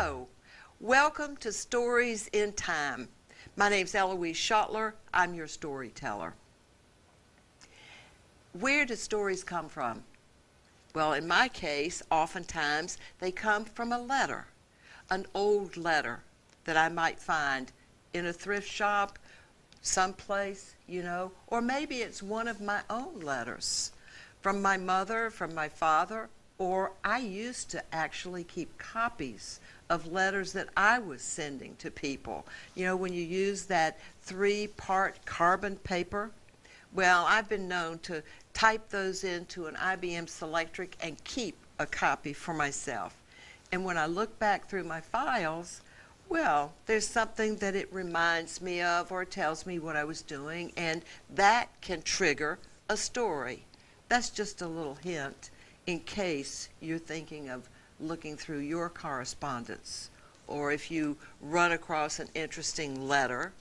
Hello, welcome to Stories in Time. My name's Ellouise Schoettler. I'm your storyteller. Where do stories come from? Well, in my case, oftentimes they come from a letter, an old letter that I might find in a thrift shop, someplace, or maybe it's one of my own letters from my mother, from my father, or I used to actually keep copies of letters that I was sending to people. When you use that 3-part carbon paper, well, I've been known to type those into an IBM Selectric and keep a copy for myself. And when I look back through my files, well, there's something that it reminds me of or tells me what I was doing, and that can trigger a story. That's just a little hint in case you're thinking of looking through your correspondence, or if you run across an interesting letter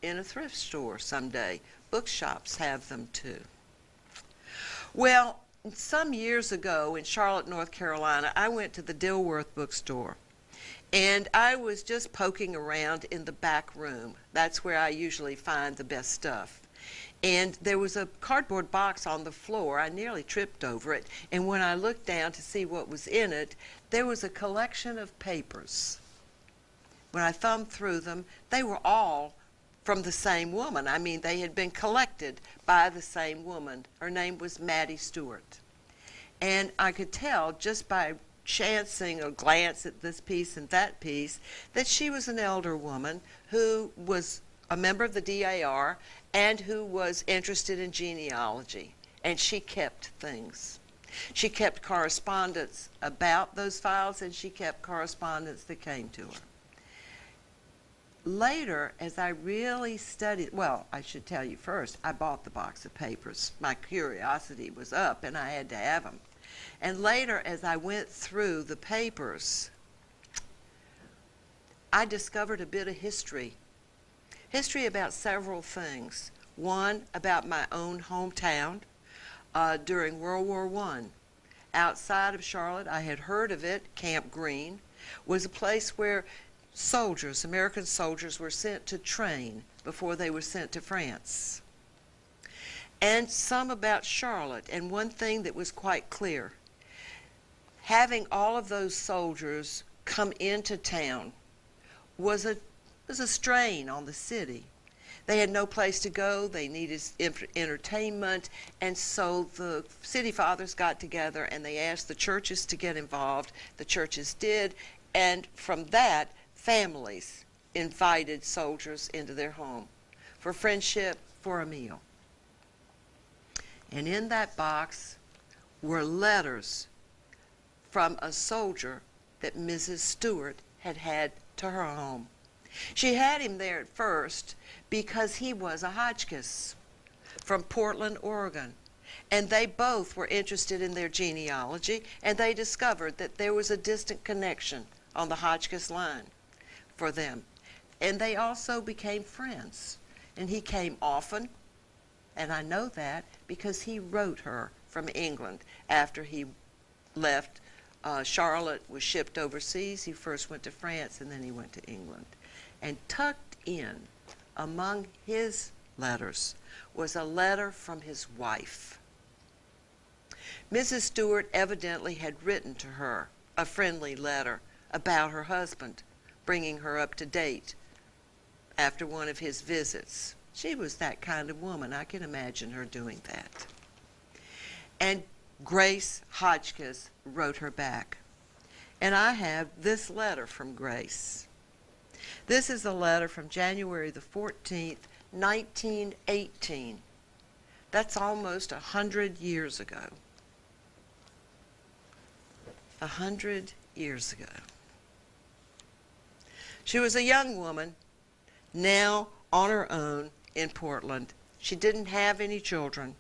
in a thrift store someday. Bookshops have them too. Well, some years ago in Charlotte, North Carolina, I went to the Dilworth bookstore, and I was just poking around in the back room. That's where I usually find the best stuff. And there was a cardboard box on the floor. I nearly tripped over it. And when I looked down to see what was in it, there was a collection of papers. When I thumbed through them, they were all from the same woman. I mean, they had been collected by the same woman. Her name was Stewart. And I could tell just by chancing a glance at this piece and that piece that she was an elder woman who was a member of the DAR and who was interested in genealogy, and she kept things. She kept correspondence about those files, and she kept correspondence that came to her. Later, as I really studied, well, I should tell you first, I bought the box of papers. My curiosity was up, and I had to have them. And later, as I went through the papers, I discovered a bit of history. History about several things. One, about my own hometown during World War I. Outside of Charlotte, I had heard of it. Camp Green was a place where soldiers, American soldiers, were sent to train before they were sent to France. And some about Charlotte, and one thing that was quite clear. Having all of those soldiers come into town was a strain on the city. They had no place to go, they needed entertainment, and so the city fathers got together and they asked the churches to get involved. The churches did, and from that, families invited soldiers into their home for friendship, for a meal. And in that box were letters from a soldier that Mrs. Stewart had had to her home. She had him there at first because he was a Hotchkiss from Portland, Oregon. And they both were interested in their genealogy, and they discovered that there was a distant connection on the Hotchkiss line for them. And they also became friends. And he came often, and I know that because he wrote her from England after he left. Charlotte was shipped overseas. He first went to France, and then he went to England. And tucked in among his letters was a letter from his wife. Mrs. Stewart evidently had written to her a friendly letter about her husband, bringing her up to date after one of his visits. She was that kind of woman. I can imagine her doing that. And Grace Hotchkiss wrote her back. And I have this letter from Grace. This is a letter from January the 14th, 1918. That's almost 100 years ago. 100 years ago. She was a young woman, now on her own in Portland. She didn't have any children.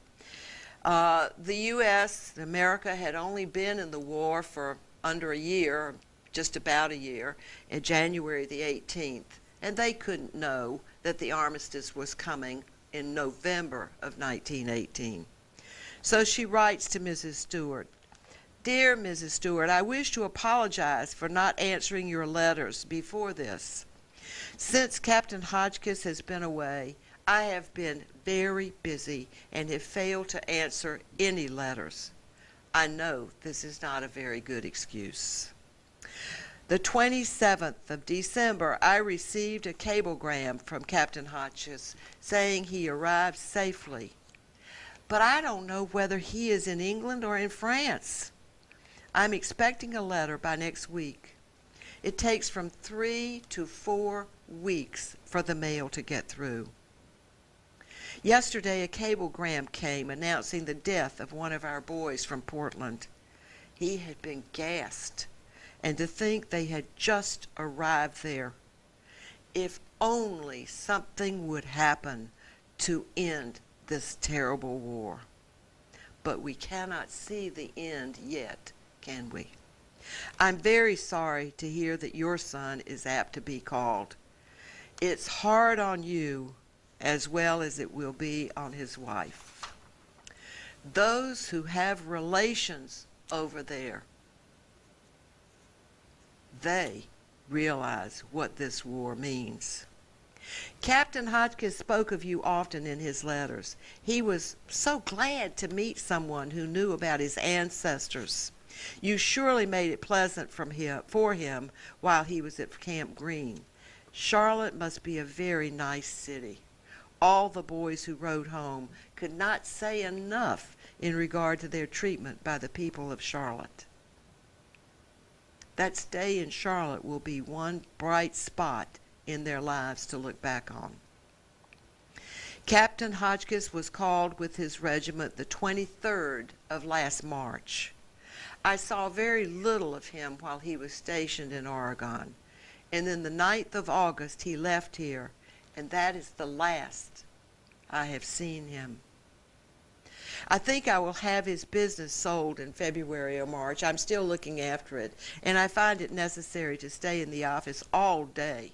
The U.S., America, had only been in the war for under a year, just about a year, in January the 18th. And they couldn't know that the armistice was coming in November of 1918. So she writes to Mrs. Stewart, Dear Mrs. Stewart, I wish to apologize for not answering your letters before this. Since Captain Hotchkiss has been away, I have been very busy and have failed to answer any letters. I know this is not a very good excuse. The 27th of December, I received a cablegram from Captain Hotchkiss saying he arrived safely. But I don't know whether he is in England or in France. I'm expecting a letter by next week. It takes from 3 to 4 weeks for the mail to get through. Yesterday, a cablegram came announcing the death of one of our boys from Portland. He had been gassed, and to think they had just arrived there. If only something would happen to end this terrible war. But we cannot see the end yet, can we? I'm very sorry to hear that your son is apt to be called. It's hard on you as well as it will be on his wife. Those who have relations over there, they realize what this war means. Captain Hotchkiss spoke of you often in his letters. He was so glad to meet someone who knew about his ancestors. You surely made it pleasant for him while he was at Camp Green. Charlotte must be a very nice city. All the boys who rode home could not say enough in regard to their treatment by the people of Charlotte. That stay in Charlotte will be one bright spot in their lives to look back on. Captain Hotchkiss was called with his regiment the 23rd of last March. I saw very little of him while he was stationed in Oregon, and then the 9th of August he left here, and that is the last I have seen him. I think I will have his business sold in February or March. I'm still looking after it, and I find it necessary to stay in the office all day.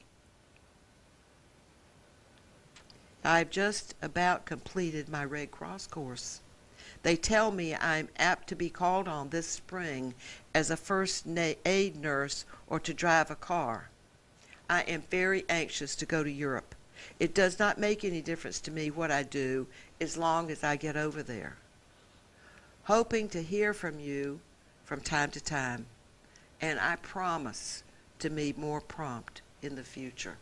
I've just about completed my Red Cross course. They tell me I'm apt to be called on this spring as a first aid nurse or to drive a car. I am very anxious to go to Europe. It does not make any difference to me what I do as long as I get over there. Hoping to hear from you from time to time, and I promise to be more prompt in the future.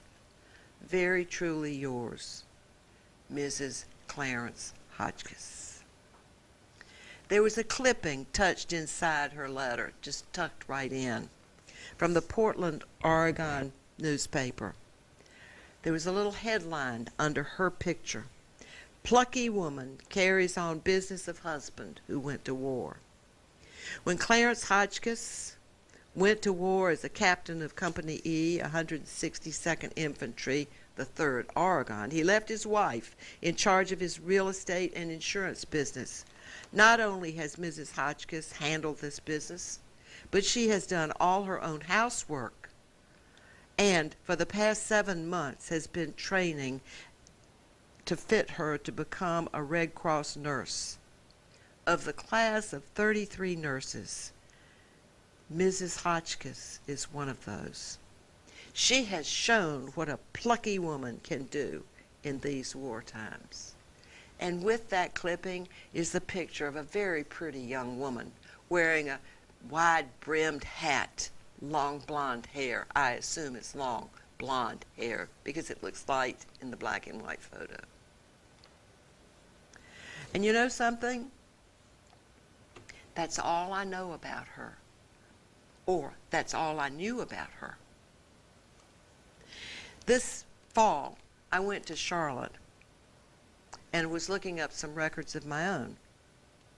Very truly yours, Mrs. Clarence Hotchkiss. There was a clipping touched inside her letter, just tucked right in, from the Portland, Oregon newspaper. There was a little headline under her picture. Plucky woman carries on business of husband who went to war. When Clarence Hotchkiss went to war as a captain of Company E, 162nd Infantry, the 3rd Oregon, he left his wife in charge of his real estate and insurance business. Not only has Mrs. Hotchkiss handled this business, but she has done all her own housework, and for the past 7 months has been training to fit her to become a Red Cross nurse. Of the class of 33 nurses, Mrs. Hotchkiss is one of those. She has shown what a plucky woman can do in these war times. And with that clipping is the picture of a very pretty young woman wearing a wide-brimmed hat, long blonde hair. I assume it's long blonde hair because it looks light in the black and white photo. And you know something? That's all I know about her. Or that's all I knew about her. This fall, I went to Charlotte and was looking up some records of my own,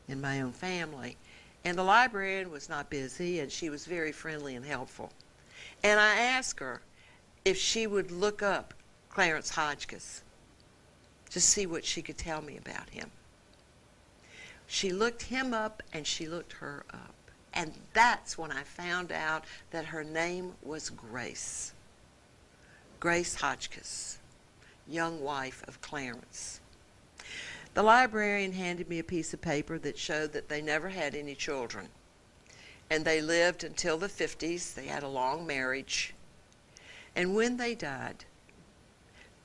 in my own family. And the librarian was not busy, and she was very friendly and helpful. And I asked her if she would look up Clarence Hotchkiss to see what she could tell me about him. She looked him up and she looked her up. And that's when I found out that her name was Grace. Grace Hotchkiss, young wife of Clarence. The librarian handed me a piece of paper that showed that they never had any children. and they lived until the 50s. They had a long marriage. And when they died,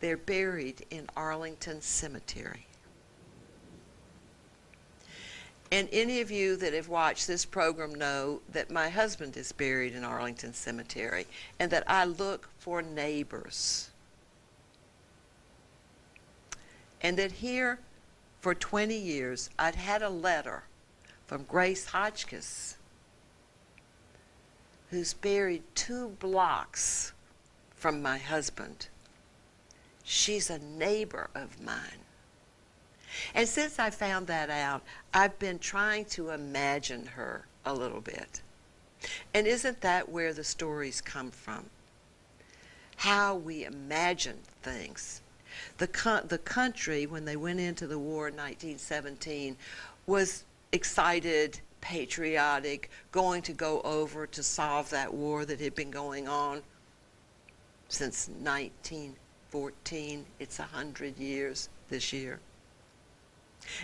they're buried in Arlington Cemetery. And any of you that have watched this program know that my husband is buried in Arlington Cemetery and that I look for neighbors. And that here for 20 years I'd had a letter from Grace Hotchkiss, who's buried 2 blocks from my husband. She's a neighbor of mine. And since I found that out, I've been trying to imagine her a little bit. And isn't that where the stories come from? How we imagine things. The country, when they went into the war in 1917, was excited, patriotic, going to go over to solve that war that had been going on since 1914. It's 100 years this year.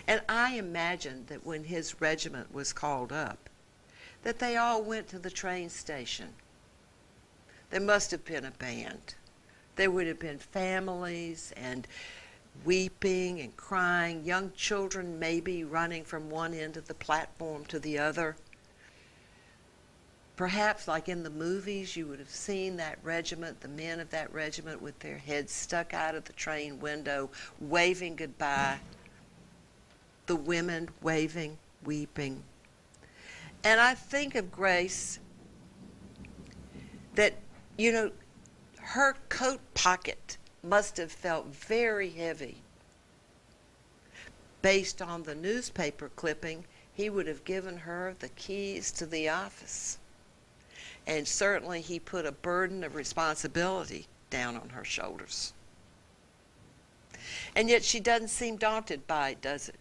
And I imagined that when his regiment was called up, that they all went to the train station. There must have been a band. There would have been families and weeping and crying, young children maybe running from one end of the platform to the other. Perhaps like in the movies, you would have seen that regiment, the men of that regiment with their heads stuck out of the train window, waving goodbye. The women waving, weeping. And I think of Grace that, you know, her coat pocket must have felt very heavy. Based on the newspaper clipping, he would have given her the keys to the office. And certainly he put a burden of responsibility down on her shoulders. And yet she doesn't seem daunted by it, does it?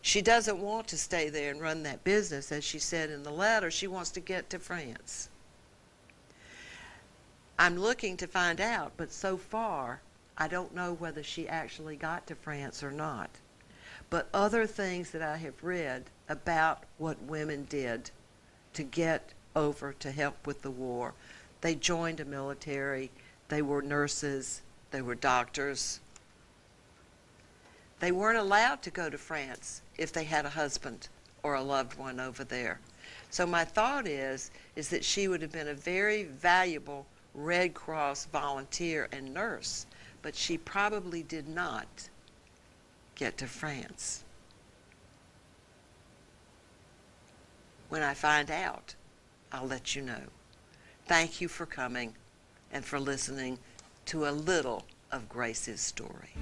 She doesn't want to stay there and run that business, as she said in the letter. She wants to get to France. I'm looking to find out, but so far, I don't know whether she actually got to France or not. But other things that I have read about what women did to get over to help with the war. They joined a military. They were nurses. They were doctors. They weren't allowed to go to France if they had a husband or a loved one over there. So my thought is that she would have been a very valuable Red Cross volunteer and nurse, but she probably did not get to France. When I find out, I'll let you know. Thank you for coming and for listening to a little of Grace's story.